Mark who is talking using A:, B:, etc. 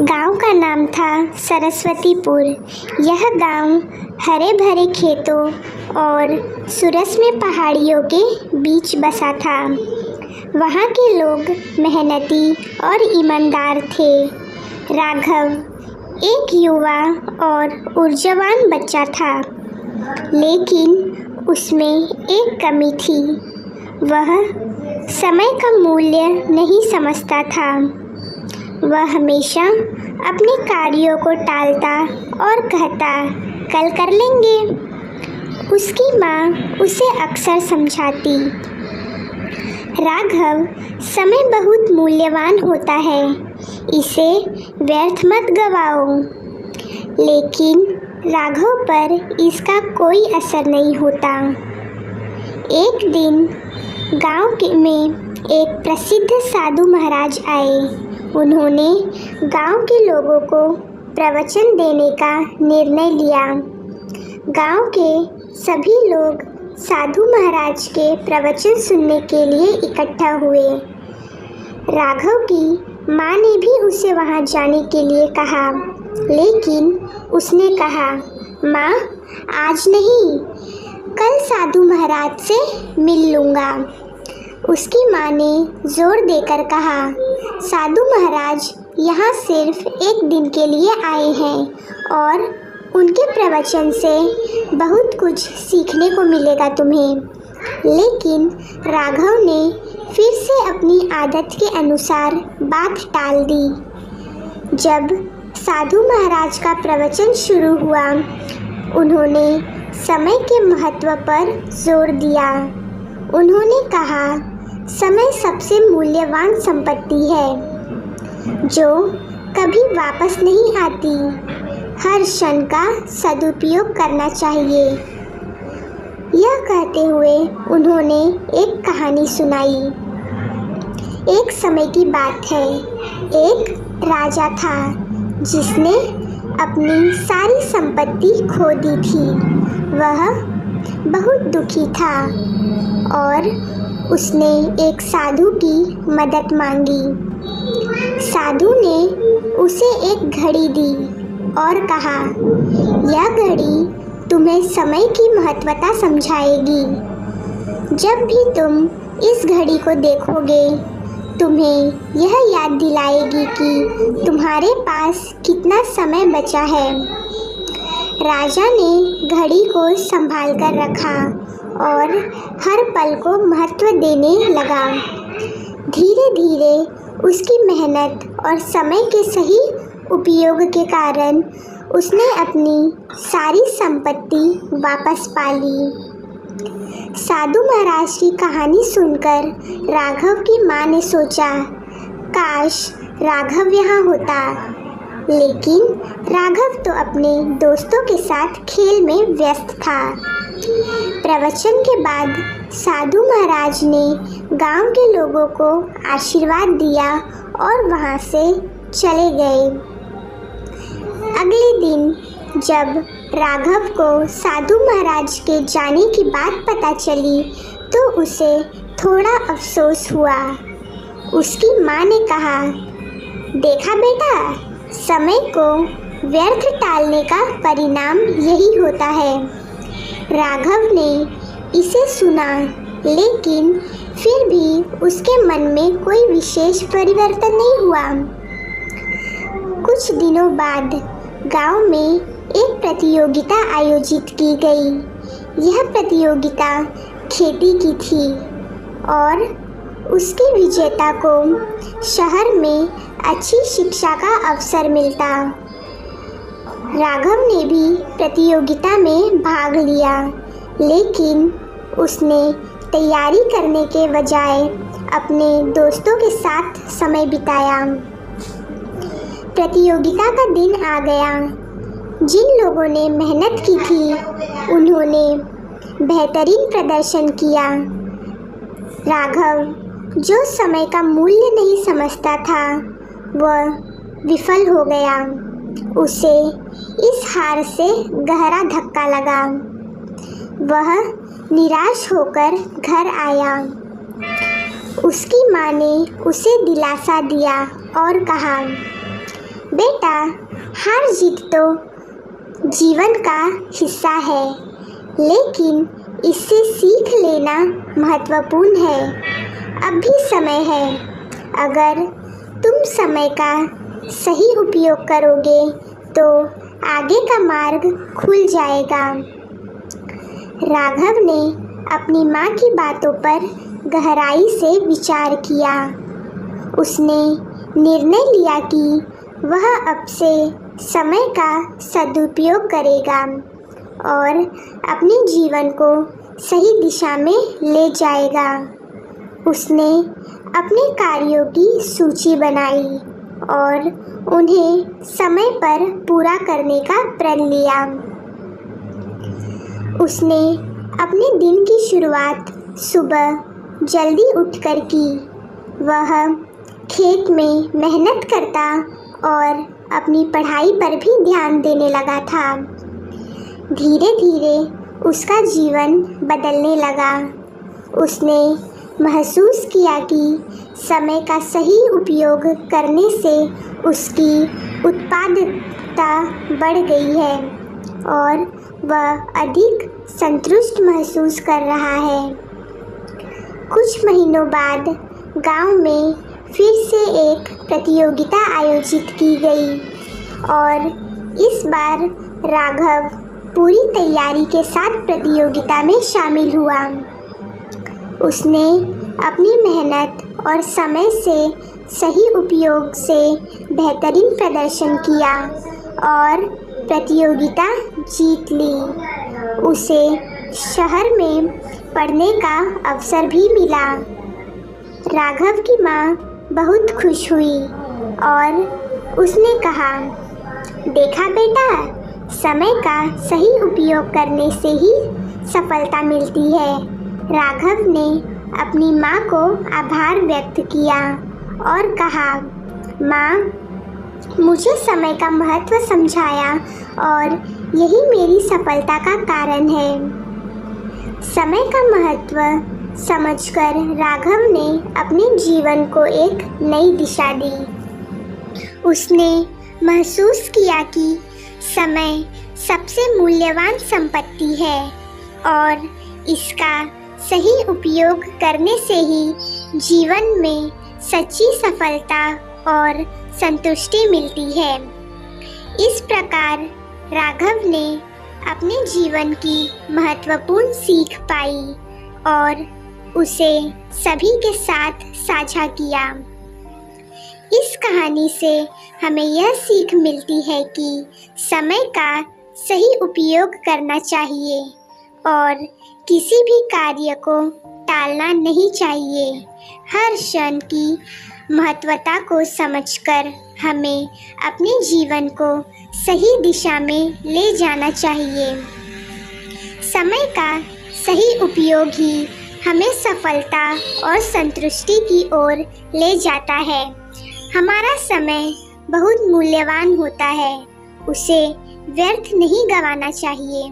A: गांव का नाम था सरस्वतीपुर। यह गांव हरे भरे खेतों और सुरम्य पहाड़ियों के बीच बसा था। वहाँ के लोग मेहनती और ईमानदार थे। राघव एक युवा और ऊर्जावान बच्चा था, लेकिन उसमें एक कमी थी। वह समय का मूल्य नहीं समझता था। वह हमेशा अपने कार्यों को टालता और कहता, कल कर लेंगे। उसकी माँ उसे अक्सर समझाती, राघव, समय बहुत मूल्यवान होता है, इसे व्यर्थ मत गवाओ। लेकिन राघव पर इसका कोई असर नहीं होता। एक दिन गांव में एक प्रसिद्ध साधु महाराज आए। उन्होंने गांव के लोगों को प्रवचन देने का निर्णय लिया। गांव के सभी लोग साधु महाराज के प्रवचन सुनने के लिए इकट्ठा हुए। राघव की माँ ने भी उसे वहां जाने के लिए कहा, लेकिन उसने कहा, माँ, आज नहीं, कल साधु महाराज से मिल लूँगा। उसकी माँ ने जोर देकर कहा, साधु महाराज यहाँ सिर्फ एक दिन के लिए आए हैं और उनके प्रवचन से बहुत कुछ सीखने को मिलेगा तुम्हें। लेकिन राघव ने फिर से अपनी आदत के अनुसार बात टाल दी। जब साधु महाराज का प्रवचन शुरू हुआ, उन्होंने समय के महत्व पर जोर दिया। उन्होंने कहा, समय सबसे मूल्यवान संपत्ति है, जो कभी वापस नहीं आती। हर क्षण का सदुपयोग करना चाहिए। यह कहते हुए उन्होंने एक कहानी सुनाई। एक समय की बात है, एक राजा था जिसने अपनी सारी संपत्ति खो दी थी। वह बहुत दुखी था और उसने एक साधु की मदद मांगी। साधु ने उसे एक घड़ी दी और कहा, यह घड़ी तुम्हें समय की महत्वता समझाएगी। जब भी तुम इस घड़ी को देखोगे, तुम्हें यह याद दिलाएगी कि तुम्हारे पास कितना समय बचा है। राजा ने घड़ी को संभाल कर रखा और हर पल को महत्व देने लगा। धीरे धीरे उसकी मेहनत और समय के सही उपयोग के कारण उसने अपनी सारी संपत्ति वापस पा ली। साधु महाराज की कहानी सुनकर राघव की माँ ने सोचा, काश राघव यहाँ होता। लेकिन राघव तो अपने दोस्तों के साथ खेल में व्यस्त था। प्रवचन के बाद साधु महाराज ने गांव के लोगों को आशीर्वाद दिया और वहां से चले गए। अगले दिन जब राघव को साधु महाराज के जाने की बात पता चली, तो उसे थोड़ा अफसोस हुआ। उसकी माँ ने कहा, देखा बेटा, समय को व्यर्थ टालने का परिणाम यही होता है। राघव ने इसे सुना, लेकिन फिर भी उसके मन में कोई विशेष परिवर्तन नहीं हुआ। कुछ दिनों बाद गांव में एक प्रतियोगिता आयोजित की गई। यह प्रतियोगिता खेती की थी और उसके विजेता को शहर में अच्छी शिक्षा का अवसर मिलता। राघव ने भी प्रतियोगिता में भाग लिया, लेकिन उसने तैयारी करने के बजाय अपने दोस्तों के साथ समय बिताया। प्रतियोगिता का दिन आ गया। जिन लोगों ने मेहनत की थी, उन्होंने बेहतरीन प्रदर्शन किया। राघव, जो समय का मूल्य नहीं समझता था, वह विफल हो गया। उसे इस हार से गहरा धक्का लगा। वह निराश होकर घर आया। उसकी माँ ने उसे दिलासा दिया और कहा, बेटा, हार जीत तो जीवन का हिस्सा है, लेकिन इससे सीख लेना महत्वपूर्ण है। अब भी समय है। अगर तुम समय का सही उपयोग करोगे तो आगे का मार्ग खुल जाएगा। राघव ने अपनी माँ की बातों पर गहराई से विचार किया। उसने निर्णय लिया कि वह अब से समय का सदुपयोग करेगा और अपने जीवन को सही दिशा में ले जाएगा। उसने अपने कार्यों की सूची बनाई और उन्हें समय पर पूरा करने का प्रण लिया। उसने अपने दिन की शुरुआत सुबह जल्दी उठकर की। वह खेत में मेहनत करता और अपनी पढ़ाई पर भी ध्यान देने लगा था। धीरे धीरे उसका जीवन बदलने लगा। उसने महसूस किया कि समय का सही उपयोग करने से उसकी उत्पादकता बढ़ गई है और वह अधिक संतुष्ट महसूस कर रहा है। कुछ महीनों बाद गांव में फिर से एक प्रतियोगिता आयोजित की गई और इस बार राघव पूरी तैयारी के साथ प्रतियोगिता में शामिल हुआ। उसने अपनी मेहनत और समय से सही उपयोग से बेहतरीन प्रदर्शन किया और प्रतियोगिता जीत ली। उसे शहर में पढ़ने का अवसर भी मिला। राघव की माँ बहुत खुश हुई और उसने कहा, देखा बेटा, समय का सही उपयोग करने से ही सफलता मिलती है। राघव ने अपनी माँ को आभार व्यक्त किया और कहा, माँ, मुझे समय का महत्व समझाया और यही मेरी सफलता का कारण है। समय का महत्व समझकर राघव ने अपने जीवन को एक नई दिशा दी। उसने महसूस किया कि समय सबसे मूल्यवान संपत्ति है और इसका सही उपयोग करने से ही जीवन में सच्ची सफलता और संतुष्टि मिलती है। इस प्रकार राघव ने अपने जीवन की महत्वपूर्ण सीख पाई और उसे सभी के साथ साझा किया। इस कहानी से हमें यह सीख मिलती है कि समय का सही उपयोग करना चाहिए और किसी भी कार्य को टालना नहीं चाहिए। हर क्षण की महत्वता को समझकर हमें अपने जीवन को सही दिशा में ले जाना चाहिए। समय का सही उपयोग ही हमें सफलता और संतुष्टि की ओर ले जाता है। हमारा समय बहुत मूल्यवान होता है, उसे व्यर्थ नहीं गंवाना चाहिए।